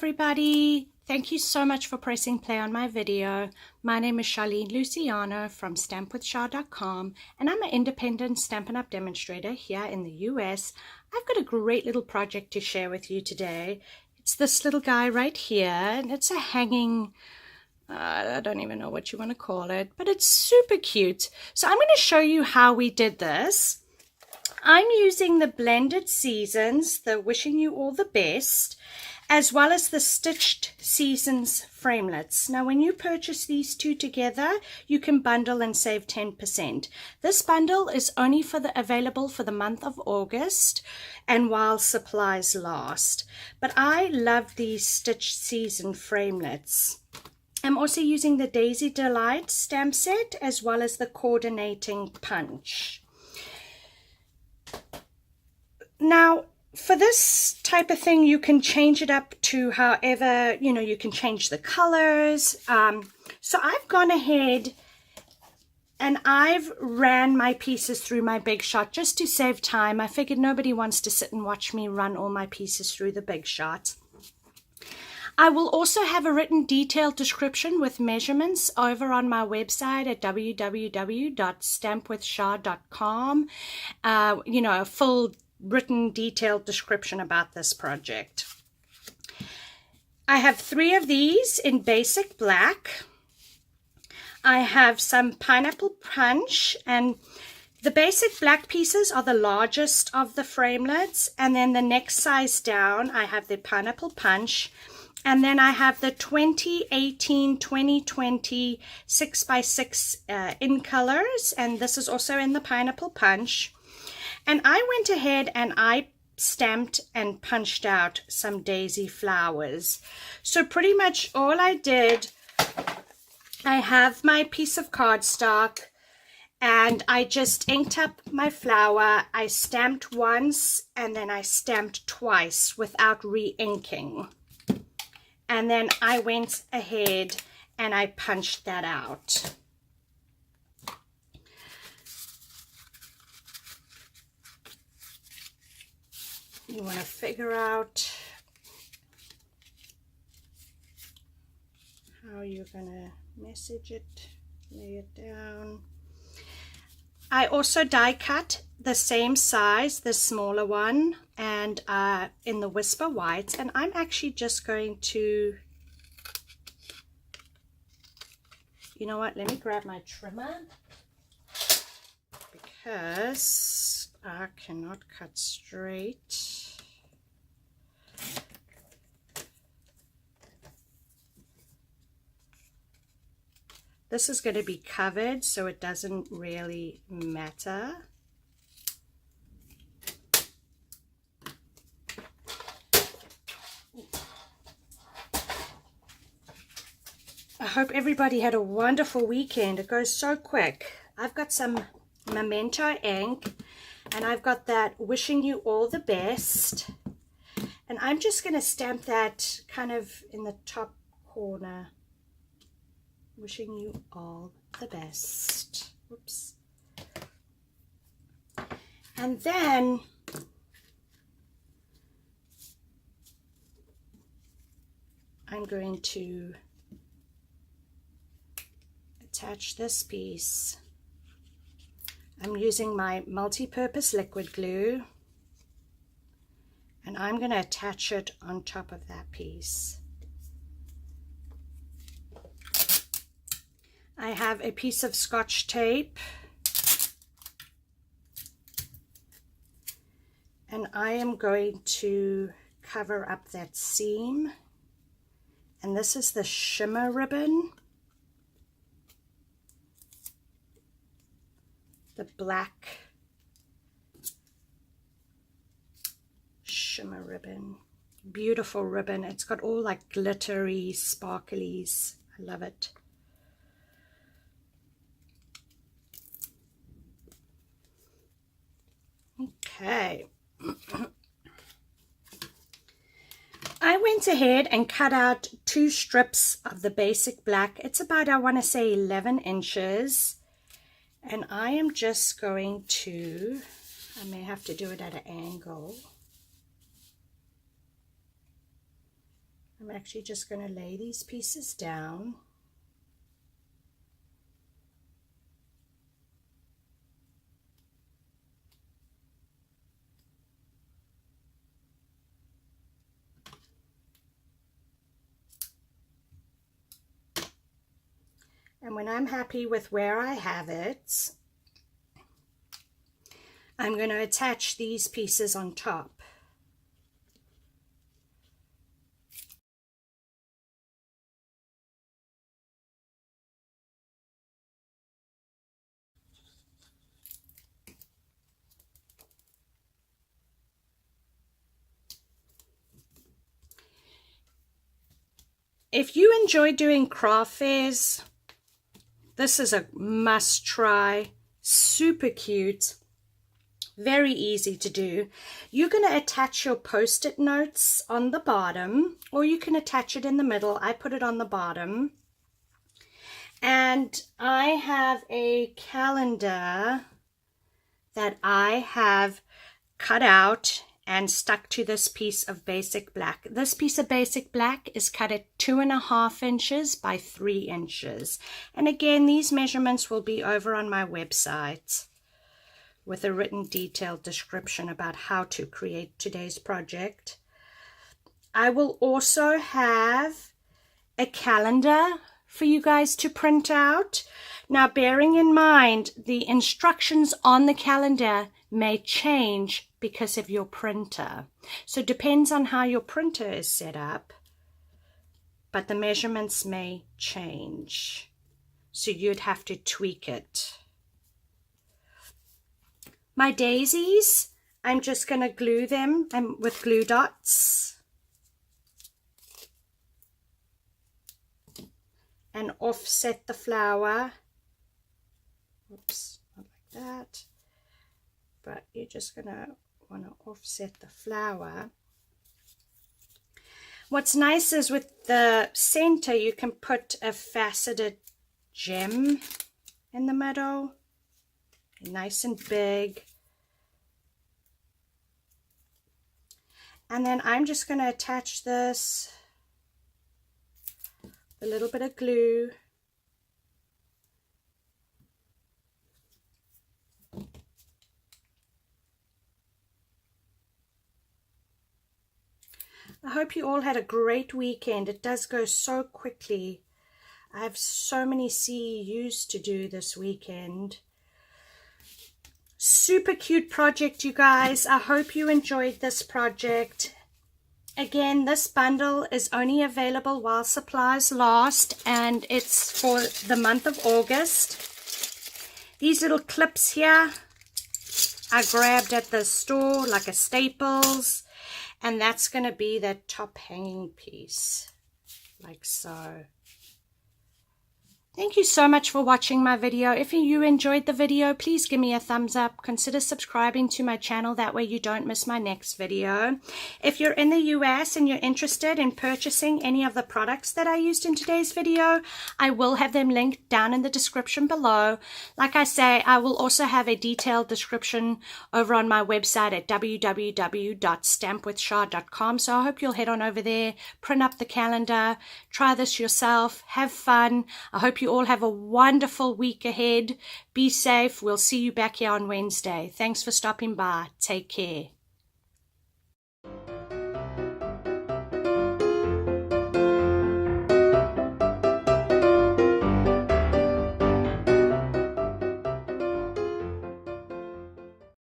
everybody. Thank you so much for pressing play on my video. My name is Charlene Luciano from stampwithshar.com, and I'm an independent Stampin' Up! Demonstrator here in the US. I've got a great little project to share with you today. It's this little guy right here, and it's a hanging, I don't even know what you want to call it, but it's super cute. So I'm going to show you how we did this. I'm using the Blended Seasons, the Wishing You All the Best, as well as the Stitched Seasons framelits. Now, when you purchase these two together, you can bundle and save 10%. This bundle is only available for the month of August and while supplies last. But I love these Stitched Season framelits. I'm also using the Daisy Delight stamp set as well as the coordinating punch. Now, for this type of thing, you can change it up to however, you can change the colors. So I've gone ahead and I've ran my pieces through my Big Shot just to save time. I figured nobody wants to sit and watch me run all my pieces through the Big Shot. I will also have a written detailed description with measurements over on my website at www.stampwithshar.com. A full written detailed description about this project. I have 3 of these in basic black. I have some pineapple punch, and the basic black pieces are the largest of the framelits, and then the next size down I have the pineapple punch, and then I have the 2018-2020 6x6 in colors, and this is also in the pineapple punch. And I went ahead and I stamped and punched out some daisy flowers. So pretty much all I did, I have my piece of cardstock and I just inked up my flower. I stamped once and then I stamped twice without re-inking. And then I went ahead and I punched that out. You want to figure out how you're going to message it, lay it down. I also die cut the same size, the smaller one, and in the Whisper White, and I'm actually just going to, you know what, let me grab my trimmer because I cannot cut straight. This is going to be covered, so it doesn't really matter. I hope everybody had a wonderful weekend. It goes so quick. I've got some Memento ink, and I've got that Wishing You All the Best. And I'm just going to stamp that kind of in the top corner. Wishing you all the best. Oops. And then I'm going to attach this piece. I'm using my multi-purpose liquid glue, and I'm going to attach it on top of that piece. I have a piece of Scotch tape, and I am going to cover up that seam, and this is the shimmer ribbon, the black shimmer ribbon. Beautiful ribbon. It's got all like glittery sparklies. I love it. Okay. I went ahead and cut out 2 strips of the basic black. It's about, I want to say, 11 inches. And I am just going to, I may have to do it at an angle. I'm actually just going to lay these pieces down. And when I'm happy with where I have it, I'm going to attach these pieces on top. If you enjoy doing craft fairs, this is a must try. Super cute. Very easy to do. You're going to attach your post-it notes on the bottom, or you can attach it in the middle. I put it on the bottom. And I have a calendar that I have cut out and stuck to this piece of basic black. This piece of basic black is cut at 2.5 inches by 3 inches. And again, these measurements will be over on my website with a written detailed description about how to create today's project. I will also have a calendar for you guys to print out. Now, bearing in mind, the instructions on the calendar may change because of your printer. So it depends on how your printer is set up, but the measurements may change. So you'd have to tweak it. My daisies, I'm just going to glue them with glue dots and offset the flower. Oops, not like that. But you're just going to want to offset the flower. What's nice is with the center, you can put a faceted gem in the middle. Nice and big. And then I'm just going to attach this with a little bit of glue. I hope you all had a great weekend. It does go so quickly. I have so many CEUs to do this weekend. Super cute project, you guys. I hope you enjoyed this project. Again, this bundle is only available while supplies last, and it's for the month of August. These little clips here I grabbed at the store, like a Staples, and that's going to be that top hanging piece, like so. Thank you so much for watching my video. If you enjoyed the video, please give me a thumbs up. Consider subscribing to my channel. That way you don't miss my next video. If you're in the US and you're interested in purchasing any of the products that I used in today's video, I will have them linked down in the description below. Like I say, I will also have a detailed description over on my website at www.stampwithshar.com. So I hope you'll head on over there, print up the calendar, try this yourself, have fun. I hope you all have a wonderful week ahead. Be safe. We'll see you back here on Wednesday. Thanks for stopping by. Take care.